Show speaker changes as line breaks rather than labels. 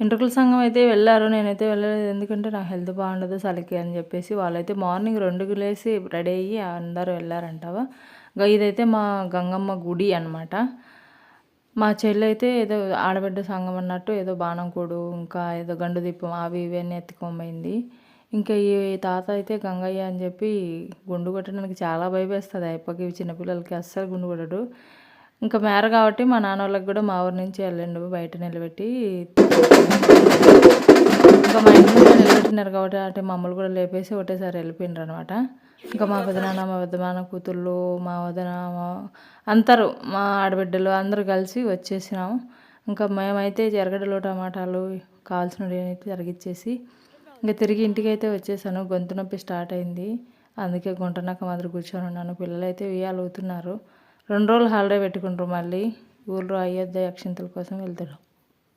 ఎంట్రుకల సంఘం అయితే వెళ్ళారు. నేనైతే వెళ్ళలేదు. ఎందుకంటే నాకు హెల్త్ బాగుండదు చలికి అని చెప్పేసి వాళ్ళైతే మార్నింగ్ 2కి లేసి రెడీ అయ్యి అందరూ వెళ్ళారంట. ఇదైతే మా గంగమ్మ గుడి అనమాట. మా చెల్లైతే ఏదో ఆడబిడ్డ సంఘం అన్నట్టు ఏదో బాణం కూడు ఇంకా ఏదో గండు దీపం అవి ఇవి అన్నీ ఎత్తుకోమైంది. ఇంకా ఈ తాత అయితే గంగయ్య అని చెప్పి గుండు కొట్టడానికి చాలా భయమేస్తుంది. అయ్యప్పకి చిన్నపిల్లలకి అస్సలు గుండు కొట్టడు. ఇంకా మేర కాబట్టి మా నాన్న వాళ్ళకి కూడా మా ఊరి నుంచి వెళ్ళండు బయట నిలబెట్టి. ఇంకా మా ఇంటి ముందు నిలబెట్టినారు కాబట్టి అంటే మమ్మల్ని కూడా లేపేసి ఒకటేసారి వెళ్ళిపోయినారు అనమాట. ఇంకా మా పెదనాన్న మా పెద్దనాన్న కూతుళ్ళు మా వదిన అందరూ మా ఆడబిడ్డలు అందరూ కలిసి వచ్చేసినాము. ఇంకా మేమైతే ఎరగడ్డలు టమాటాలు కావాల్సినవి అయితే తరిగిచ్చేసి ఇంకా తిరిగి ఇంటికి అయితే వచ్చేసాను. గొంతు నొప్పి స్టార్ట్ అయింది. అందుకే గుంటనక్క మాదిరి కూర్చొని ఉన్నాను. పిల్లలైతే ఉయ్యాలు ఊతున్నారు. 2 రోజులు హాలిడే పెట్టుకుంటారు. మళ్ళీ ఊళ్ళో అయోధ్య అక్షింతల కోసం వెళ్తారు.